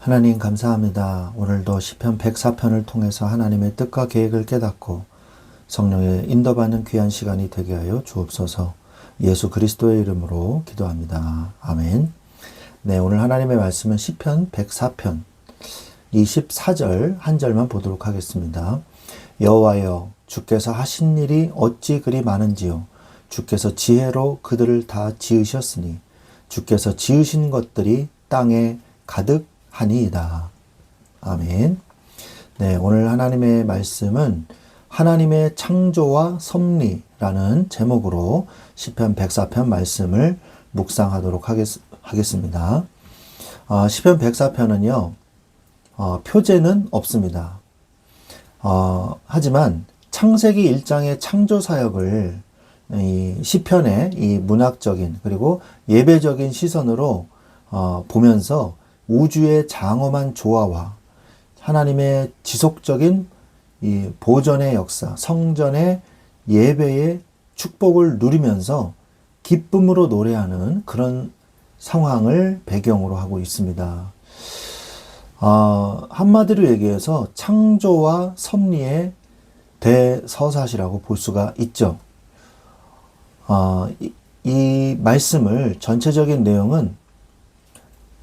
하나님 감사합니다. 오늘도 시편 104편을 통해서 하나님의 뜻과 계획을 깨닫고 성령의 인도받는 귀한 시간이 되게 하여 주옵소서. 예수 그리스도의 이름으로 기도합니다. 아멘. 네, 오늘 하나님의 말씀은 시편 104편 24절 한 절만 보도록 하겠습니다. 여호와여, 주께서 하신 일이 어찌 그리 많은지요. 주께서 지혜로 그들을 다 지으셨으니 주께서 지으신 것들이 땅에 가득하니이다. 아멘. 네, 오늘 하나님의 말씀은 하나님의 창조와 섭리라는 제목으로 시편 104편 말씀을 묵상하도록 하겠습니다. 시편 104편은요, 표제는 없습니다. 하지만 창세기 1장의 창조 사역을 이 시편의 이 문학적인 그리고 예배적인 시선으로 보면서 우주의 장엄한 조화와 하나님의 지속적인 이 보존의 역사, 성전의 예배의 축복을 누리면서 기쁨으로 노래하는 그런 상황을 배경으로 하고 있습니다. 한마디로 얘기해서 창조와 섭리의 대서사시라고 볼 수가 있죠. 이 말씀을 전체적인 내용은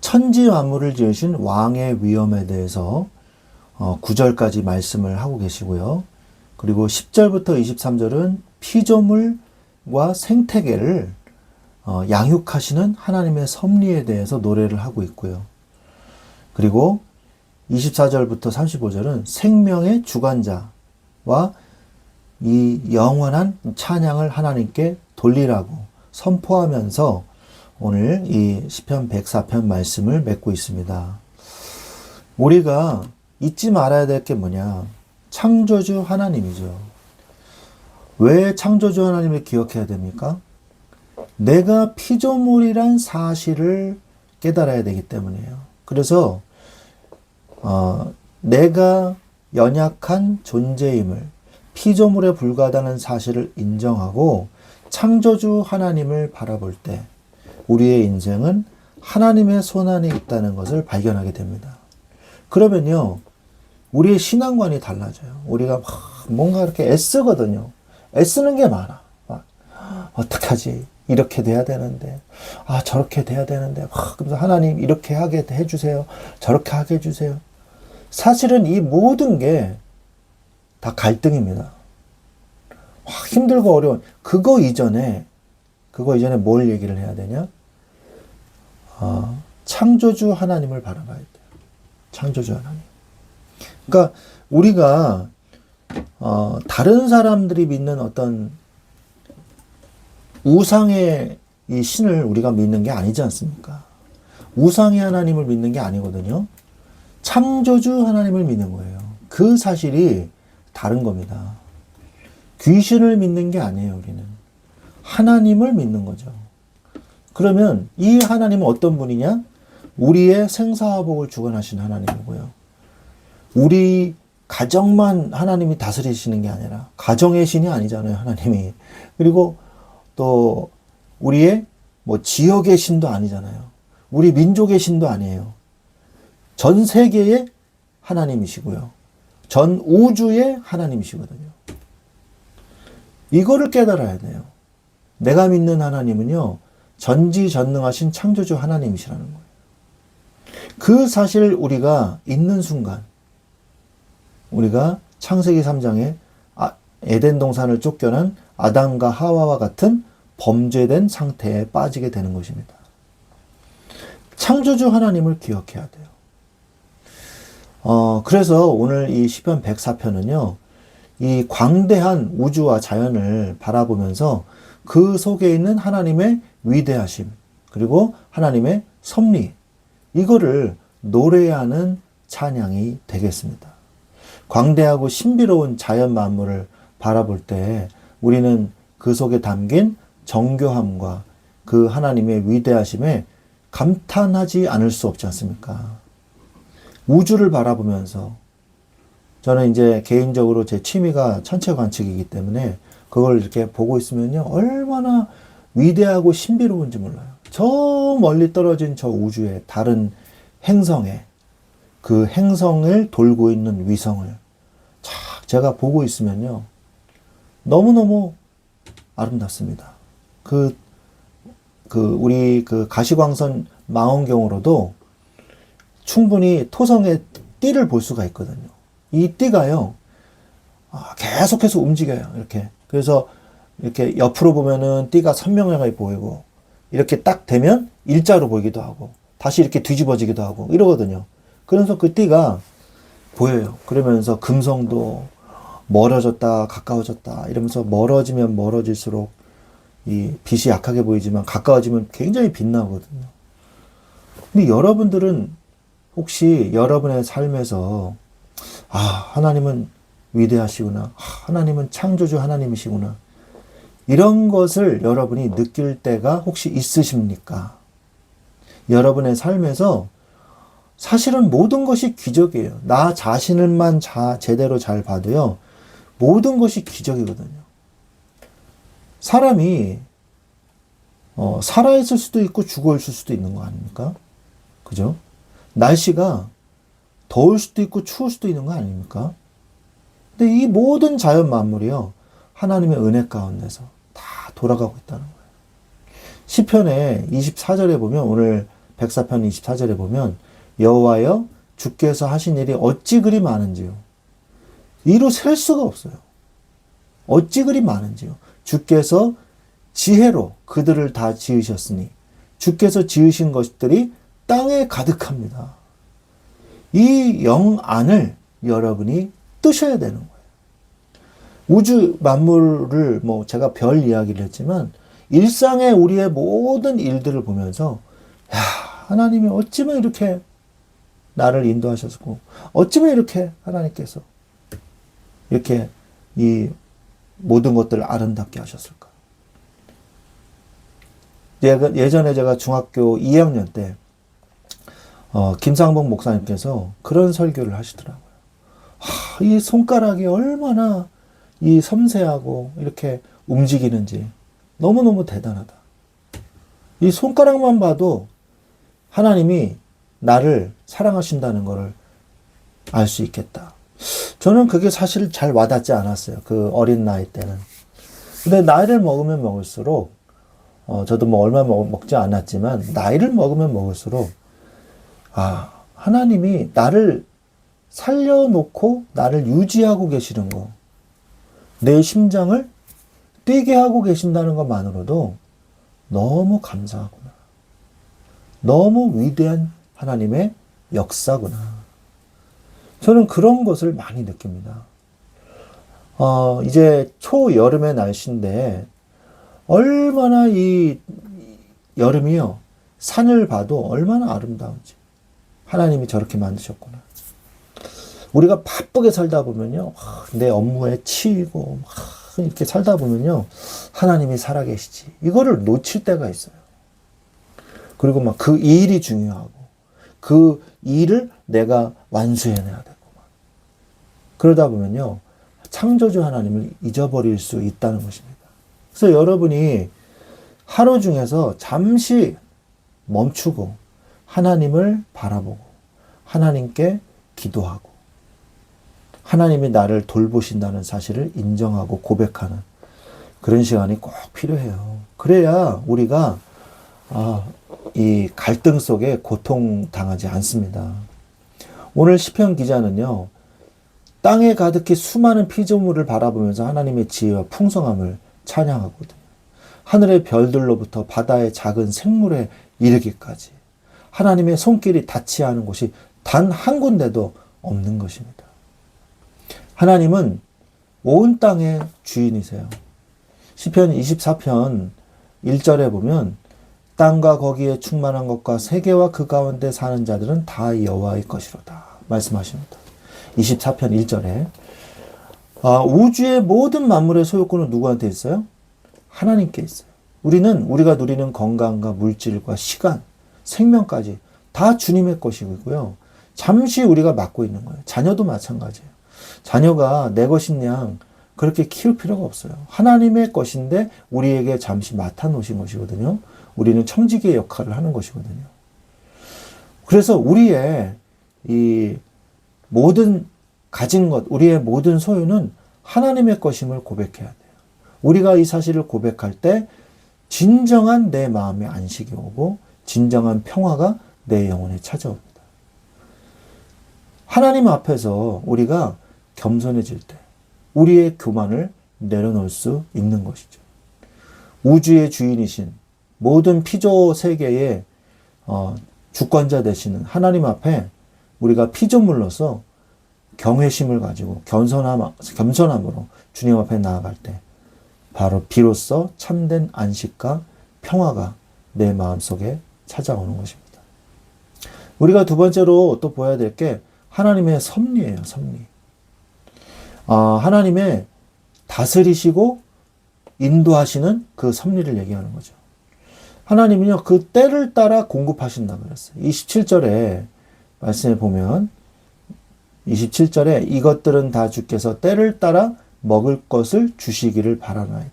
천지 만물을 지으신 왕의 위엄에 대해서 9절까지 말씀을 하고 계시고요. 그리고 10절부터 23절은 피조물과 생태계를 양육하시는 하나님의 섭리에 대해서 노래를 하고 있고요. 그리고 24절부터 35절은 생명의 주관자와 이 영원한 찬양을 하나님께 돌리라고 선포하면서 오늘 이 시편 104편 말씀을 맺고 있습니다. 우리가 잊지 말아야 될 게 뭐냐? 창조주 하나님이죠. 왜 창조주 하나님을 기억해야 됩니까? 내가 피조물이란 사실을 깨달아야 되기 때문이에요. 그래서 내가 연약한 존재임을, 피조물에 불과하다는 사실을 인정하고 창조주 하나님을 바라볼 때 우리의 인생은 하나님의 손안에 있다는 것을 발견하게 됩니다. 그러면요, 우리의 신앙관이 달라져요. 우리가 뭔가 이렇게 애쓰거든요. 애쓰는 게 많아. 어떡하지? 이렇게 돼야 되는데, 저렇게 돼야 되는데, 그래서 하나님 이렇게 하게 해주세요. 저렇게 하게 해주세요. 사실은 이 모든 게 다 갈등입니다. 힘들고 어려운, 그거 이전에 뭘 얘기를 해야 되냐? 창조주 하나님을 바라봐야 돼요. 창조주 하나님. 그러니까 우리가 다른 사람들이 믿는 어떤 우상의 이 신을 우리가 믿는 게 아니지 않습니까? 우상의 하나님을 믿는 게 아니거든요. 창조주 하나님을 믿는 거예요. 그 사실이 다른 겁니다. 귀신을 믿는 게 아니에요, 우리는. 하나님을 믿는 거죠. 그러면 이 하나님은 어떤 분이냐? 우리의 생사화복을 주관하신 하나님이고요. 우리 가정만 하나님이 다스리시는 게 아니라, 가정의 신이 아니잖아요, 하나님이. 그리고 또 우리의 지역의 신도 아니잖아요. 우리 민족의 신도 아니에요. 전 세계의 하나님이시고요. 전 우주의 하나님이시거든요. 이거를 깨달아야 돼요. 내가 믿는 하나님은요, 전지전능하신 창조주 하나님이시라는 거예요. 그 사실을 우리가 있는 순간, 우리가 창세기 3장에 에덴 동산을 쫓겨난 아담과 하와와 같은 범죄된 상태에 빠지게 되는 것입니다. 창조주 하나님을 기억해야 돼요. 그래서 오늘 이 시편 104편은요, 이 광대한 우주와 자연을 바라보면서 그 속에 있는 하나님의 위대하심, 그리고 하나님의 섭리, 이거를 노래하는 찬양이 되겠습니다. 광대하고 신비로운 자연 만물을 바라볼 때 우리는 그 속에 담긴 정교함과 그 하나님의 위대하심에 감탄하지 않을 수 없지 않습니까? 우주를 바라보면서, 저는 이제 개인적으로 제 취미가 천체 관측이기 때문에 그걸 이렇게 보고 있으면요, 얼마나 위대하고 신비로운지 몰라요. 저 멀리 떨어진 저 우주의 다른 행성에 그 행성을 돌고 있는 위성을 쫙 제가 보고 있으면요. 너무너무 아름답습니다. 우리 가시광선 망원경으로도 충분히 토성의 띠를 볼 수가 있거든요. 이 띠가요, 계속해서 움직여요. 이렇게. 그래서 이렇게 옆으로 보면은 띠가 선명하게 보이고, 이렇게 딱 되면 일자로 보이기도 하고, 다시 이렇게 뒤집어지기도 하고, 이러거든요. 그래서 그 띠가 보여요. 그러면서 금성도 멀어졌다, 가까워졌다, 이러면서 멀어지면 멀어질수록 이 빛이 약하게 보이지만 가까워지면 굉장히 빛나거든요. 근데 여러분들은 혹시 여러분의 삶에서 하나님은 위대하시구나, 하나님은 창조주 하나님이시구나, 이런 것을 여러분이 느낄 때가 혹시 있으십니까? 여러분의 삶에서 사실은 모든 것이 기적이에요. 나 자신을만 제대로 잘 봐도요, 모든 것이 기적이거든요. 사람이 살아있을 수도 있고 죽어있을 수도 있는 거 아닙니까? 그죠? 날씨가 더울 수도 있고 추울 수도 있는 거 아닙니까? 근데 이 모든 자연 만물이요, 하나님의 은혜 가운데서 다 돌아가고 있다는 거예요. 시편의 24절에 보면, 오늘 백사편 24절에 보면, 여호와여 주께서 하신 일이 어찌 그리 많은지요. 이로 셀 수가 없어요. 어찌 그리 많은지요. 주께서 지혜로 그들을 다 지으셨으니 주께서 지으신 것들이 땅에 가득합니다. 이 영안을 여러분이 뜨셔야 되는 거예요. 우주 만물을 제가 별 이야기를 했지만 일상의 우리의 모든 일들을 보면서 하나님이 어찌면 이렇게 나를 인도하셨고, 어찌면 이렇게 하나님께서 이렇게 이 모든 것들을 아름답게 하셨을까. 예전에 제가 중학교 2학년 때 김상봉 목사님께서 그런 설교를 하시더라고요. 이 손가락이 얼마나 이 섬세하고 이렇게 움직이는지 너무너무 대단하다. 이 손가락만 봐도 하나님이 나를 사랑하신다는 것을 알 수 있겠다. 저는 그게 사실 잘 와닿지 않았어요. 그 어린 나이 때는. 근데 나이를 먹으면 먹을수록, 저도 얼마 먹지 않았지만, 나이를 먹으면 먹을수록, 하나님이 나를 살려놓고 나를 유지하고 계시는 거, 내 심장을 뛰게 하고 계신다는 것만으로도 너무 감사하구나. 너무 위대한 하나님의 역사구나. 저는 그런 것을 많이 느낍니다. 이제 초여름의 날씨인데, 얼마나 이 여름이요, 산을 봐도 얼마나 아름다운지. 하나님이 저렇게 만드셨구나. 우리가 바쁘게 살다 보면요, 내 업무에 치이고, 이렇게 살다 보면요, 하나님이 살아계시지. 이거를 놓칠 때가 있어요. 그리고 그 일이 중요하고, 그 일을 내가 완수해내야 되고, 그러다 보면요, 창조주 하나님을 잊어버릴 수 있다는 것입니다. 그래서 여러분이 하루 중에서 잠시 멈추고 하나님을 바라보고 하나님께 기도하고 하나님이 나를 돌보신다는 사실을 인정하고 고백하는 그런 시간이 꼭 필요해요. 그래야 우리가 이 갈등 속에 고통당하지 않습니다. 오늘 시편 기자는요, 땅에 가득히 수많은 피조물을 바라보면서 하나님의 지혜와 풍성함을 찬양하거든요. 하늘의 별들로부터 바다의 작은 생물에 이르기까지 하나님의 손길이 닿지 않은 곳이 단 한 군데도 없는 것입니다. 하나님은 온 땅의 주인이세요. 시편 24편 1절에 보면 땅과 거기에 충만한 것과 세계와 그 가운데 사는 자들은 다 여호와의 것이로다 말씀하십니다. 24편 1절에 우주의 모든 만물의 소유권은 누구한테 있어요? 하나님께 있어요. 우리가 누리는 건강과 물질과 시간, 생명까지 다 주님의 것이고요. 잠시 우리가 맡고 있는 거예요. 자녀도 마찬가지예요. 자녀가 내 것인 양 그렇게 키울 필요가 없어요. 하나님의 것인데 우리에게 잠시 맡아놓으신 것이거든요. 우리는 청지기의 역할을 하는 것이거든요. 그래서 우리의 이 모든 가진 것, 우리의 모든 소유는 하나님의 것임을 고백해야 돼요. 우리가 이 사실을 고백할 때 진정한 내 마음의 안식이 오고 진정한 평화가 내 영혼에 찾아옵니다. 하나님 앞에서 우리가 겸손해질 때 우리의 교만을 내려놓을 수 있는 것이죠. 우주의 주인이신 모든 피조 세계의 주권자 되시는 하나님 앞에 우리가 피조물로서 경외심을 가지고 겸손함으로 주님 앞에 나아갈 때 바로 비로소 참된 안식과 평화가 내 마음속에 찾아오는 것입니다. 우리가 두 번째로 또 보아야 될 게 하나님의 섭리예요. 섭리. 하나님의 다스리시고 인도하시는 그 섭리를 얘기하는 거죠. 하나님은요, 그 때를 따라 공급하신다 그랬어요. 27절에 말씀해 보면 27절에 이것들은 다 주께서 때를 따라 먹을 것을 주시기를 바라나이다.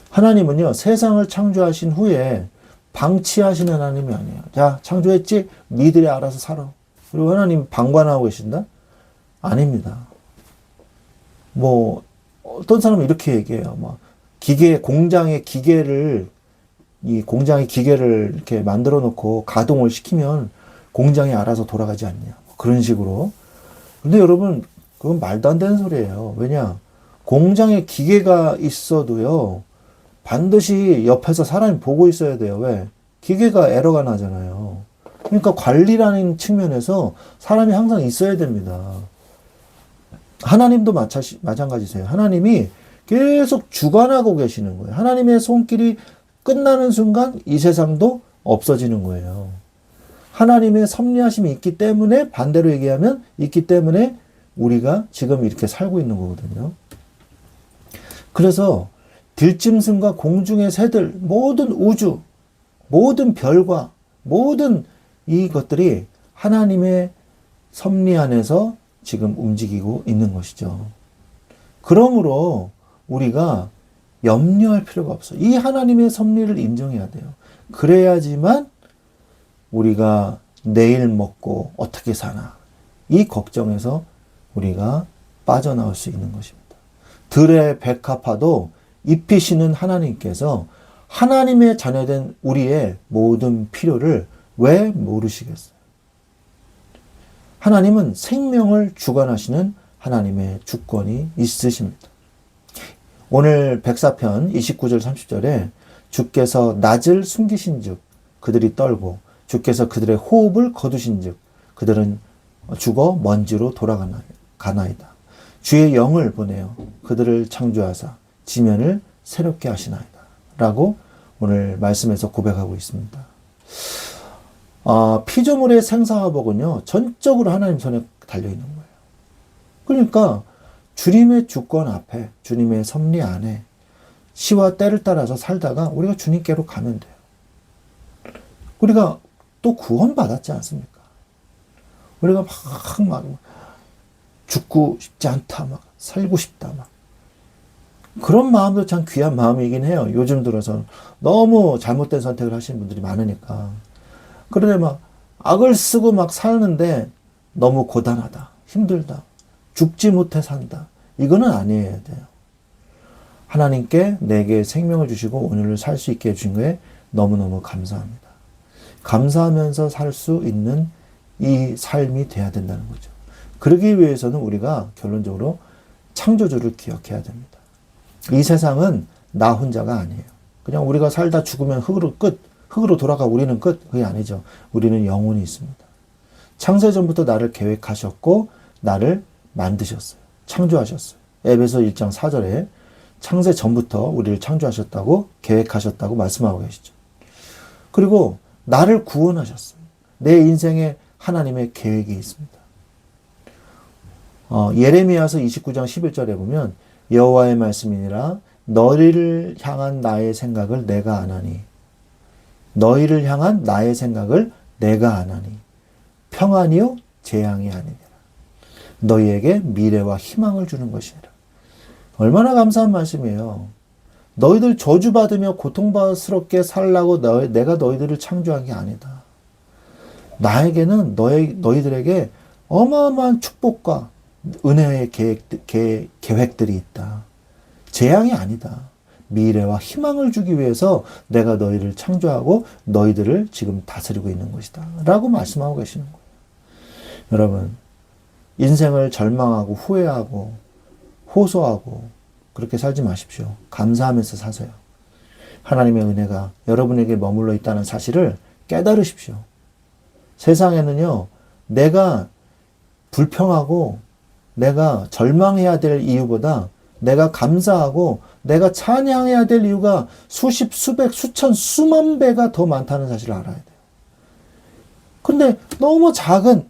하나님은요, 세상을 창조하신 후에 방치하시는 하나님이 아니에요. 자, 창조했지? 니들이 알아서 살아. 그리고 하나님 방관하고 계신다? 아닙니다. 어떤 사람은 이렇게 얘기해요. 공장의 기계를 이렇게 만들어 놓고 가동을 시키면 공장이 알아서 돌아가지 않냐. 그런 식으로. 근데 여러분, 그건 말도 안 되는 소리예요. 왜냐? 공장에 기계가 있어도요, 반드시 옆에서 사람이 보고 있어야 돼요. 왜? 기계가 에러가 나잖아요. 그러니까 관리라는 측면에서 사람이 항상 있어야 됩니다. 하나님도 마찬가지세요. 하나님이 계속 주관하고 계시는 거예요. 하나님의 손길이 끝나는 순간 이 세상도 없어지는 거예요. 하나님의 섭리하심이 있기 때문에, 반대로 얘기하면 있기 때문에 우리가 지금 이렇게 살고 있는 거거든요. 그래서 들짐승과 공중의 새들, 모든 우주, 모든 별과 모든 이것들이 하나님의 섭리 안에서 지금 움직이고 있는 것이죠. 그러므로 우리가 염려할 필요가 없어요. 이 하나님의 섭리를 인정해야 돼요. 그래야지만 우리가 내일 먹고 어떻게 사나, 이 걱정에서 우리가 빠져나올 수 있는 것입니다. 들의 백합화도 입히시는 하나님께서 하나님의 자녀된 우리의 모든 필요를 왜 모르시겠어요? 하나님은 생명을 주관하시는 하나님의 주권이 있으십니다. 오늘 백사편 29절 30절에 주께서 낮을 숨기신 즉 그들이 떨고 주께서 그들의 호흡을 거두신 즉 그들은 죽어 먼지로 돌아가나이다. 주의 영을 보내어 그들을 창조하사 지면을 새롭게 하시나이다. 라고 오늘 말씀에서 고백하고 있습니다. 피조물의 생사화복은요, 전적으로 하나님 손에 달려있는 거예요. 그러니까 주님의 주권 앞에, 주님의 섭리 안에 시와 때를 따라서 살다가 우리가 주님께로 가면 돼요. 우리가 또 구원받았지 않습니까? 우리가 막 죽고 싶지 않다, 살고 싶다, 그런 마음도 참 귀한 마음이긴 해요. 요즘 들어서 너무 잘못된 선택을 하시는 분들이 많으니까. 그런데 악을 쓰고 사는데 너무 고단하다, 힘들다, 죽지 못해 산다. 이거는 아니어야 돼요. 하나님께 내게 생명을 주시고 오늘을 살 수 있게 해주신 거에 너무너무 감사합니다. 감사하면서 살 수 있는 이 삶이 돼야 된다는 거죠. 그러기 위해서는 우리가 결론적으로 창조주를 기억해야 됩니다. 이 세상은 나 혼자가 아니에요. 그냥 우리가 살다 죽으면 흙으로 돌아가 우리는 끝. 그게 아니죠. 우리는 영혼이 있습니다. 창세전부터 나를 계획하셨고 나를 만드셨어요. 창조하셨어요. 에베소 1장 4절에 창세전부터 우리를 창조하셨다고 계획하셨다고 말씀하고 계시죠. 그리고 나를 구원하셨어요. 내 인생에 하나님의 계획이 있습니다. 예레미야서 29장 11절에 보면 여호와의 말씀이니라 너희를 향한 나의 생각을 내가 아나니 너희를 향한 나의 생각을 내가 아나니 평안이요 재앙이 아니니라. 너희에게 미래와 희망을 주는 것이니라. 얼마나 감사한 말씀이에요. 너희들 저주받으며 고통스럽게 살라고 내가 너희들을 창조한 게 아니다. 나에게는 너희들에게 어마어마한 축복과 은혜의 계획들이 있다. 재앙이 아니다. 미래와 희망을 주기 위해서 내가 너희를 창조하고 너희들을 지금 다스리고 있는 것이다. 라고 말씀하고 계시는 거예요. 여러분, 인생을 절망하고 후회하고 호소하고 그렇게 살지 마십시오. 감사하면서 사세요. 하나님의 은혜가 여러분에게 머물러 있다는 사실을 깨달으십시오. 세상에는요, 내가 불평하고 내가 절망해야 될 이유보다 내가 감사하고 내가 찬양해야 될 이유가 수십, 수백, 수천, 수만 배가 더 많다는 사실을 알아야 돼요. 근데 너무 작은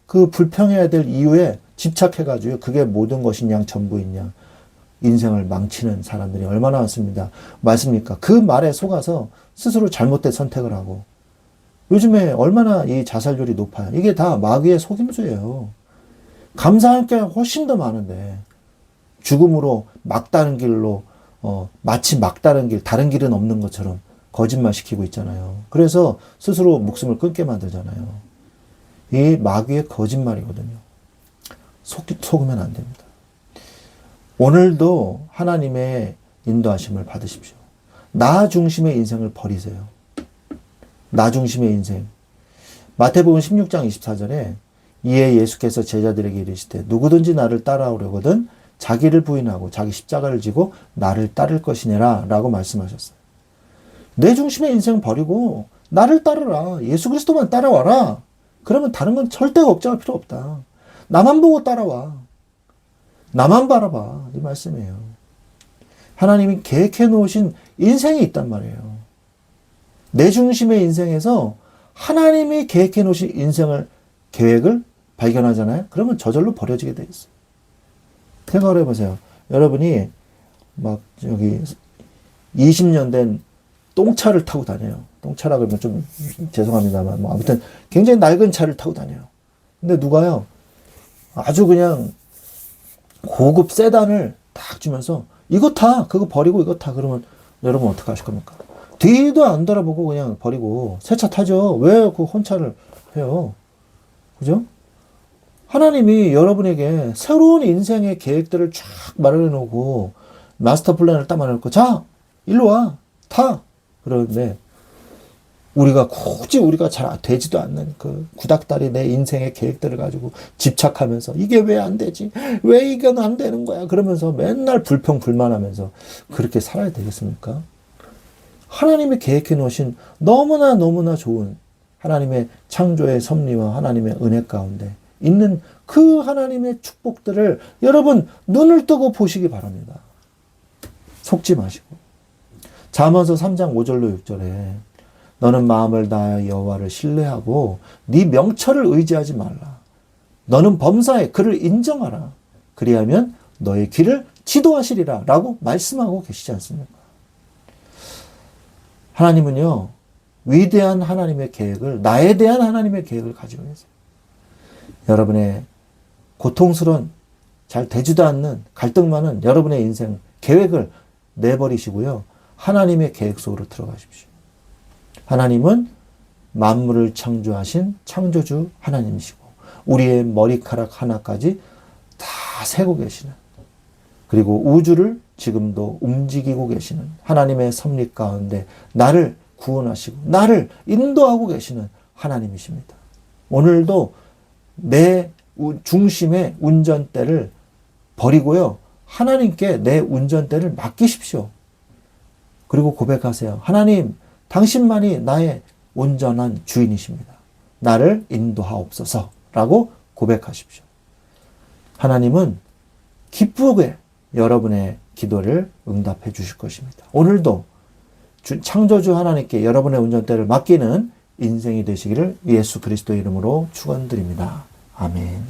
그 불평해야 될 이유에 집착해가지고 그게 모든 것이냐 전부이냐 인생을 망치는 사람들이 얼마나 많습니다. 맞습니까? 그 말에 속아서 스스로 잘못된 선택을 하고 요즘에 얼마나 이 자살률이 높아요. 이게 다 마귀의 속임수예요. 감사할 게 훨씬 더 많은데 죽음으로 막다른 길로 마치 막다른 길, 다른 길은 없는 것처럼 거짓말시키고 있잖아요. 그래서 스스로 목숨을 끊게 만들잖아요. 이 마귀의 거짓말이거든요. 속으면 안 됩니다. 오늘도 하나님의 인도하심을 받으십시오. 나 중심의 인생을 버리세요. 나 중심의 인생. 마태복음 16장 24절에 이에 예수께서 제자들에게 이르시되 누구든지 나를 따라오려거든 자기를 부인하고 자기 십자가를 지고 나를 따를 것이니라 라고 말씀하셨어요. 내 중심의 인생 버리고 나를 따르라. 예수 그리스도만 따라와라. 그러면 다른 건 절대 걱정할 필요 없다. 나만 보고 따라와. 나만 바라봐. 이 말씀이에요. 하나님이 계획해 놓으신 인생이 있단 말이에요. 내 중심의 인생에서 하나님이 계획해 놓으신 계획을 발견하잖아요. 그러면 저절로 버려지게 돼 있어요. 생각을 해보세요. 여러분이 막 여기 20년 된 똥차를 타고 다녀요. 똥차라 그러면 좀 죄송합니다만 뭐 아무튼 굉장히 낡은 차를 타고 다녀요. 근데 누가요? 아주 그냥 고급 세단을 딱 주면서 이거 타! 그거 버리고 이거 타! 그러면 여러분 어떻게 하실 겁니까? 뒤도 안 돌아보고 그냥 버리고 새 차 타죠. 왜 그 혼차를 해요? 그죠? 하나님이 여러분에게 새로운 인생의 계획들을 쫙 마련해 놓고 마스터 플랜을 딱 마련해 놓고 자! 일로 와! 타! 그러는데 굳이 우리가 잘 되지도 않는 그 구닥다리 내 인생의 계획들을 가지고 집착하면서 이게 왜 안 되지? 왜 이건 안 되는 거야? 그러면서 맨날 불평불만하면서 그렇게 살아야 되겠습니까? 하나님이 계획해 놓으신 너무나 좋은 하나님의 창조의 섭리와 하나님의 은혜 가운데 있는 그 하나님의 축복들을 여러분 눈을 뜨고 보시기 바랍니다. 속지 마시고. 잠언서 3장 5절로 6절에 너는 마음을 다하여 여호와를 신뢰하고 네 명철을 의지하지 말라. 너는 범사에 그를 인정하라. 그리하면 너의 길을 지도하시리라 라고 말씀하고 계시지 않습니까? 하나님은요, 위대한 하나님의 계획을, 나에 대한 하나님의 계획을 가지고 계세요. 여러분의 고통스러운, 잘 되지도 않는 갈등 많은 여러분의 인생 계획을 내버리시고요. 하나님의 계획 속으로 들어가십시오. 하나님은 만물을 창조하신 창조주 하나님이시고 우리의 머리카락 하나까지 다 세고 계시는 그리고 우주를 지금도 움직이고 계시는 하나님의 섭리 가운데 나를 구원하시고 나를 인도하고 계시는 하나님이십니다. 오늘도 내 중심의 운전대를 버리고요. 하나님께 내 운전대를 맡기십시오. 그리고 고백하세요. 하나님, 당신만이 나의 온전한 주인이십니다. 나를 인도하옵소서 라고 고백하십시오. 하나님은 기쁘게 여러분의 기도를 응답해 주실 것입니다. 오늘도 창조주 하나님께 여러분의 운전대를 맡기는 인생이 되시기를 예수 그리스도의 이름으로 축원드립니다. 아멘.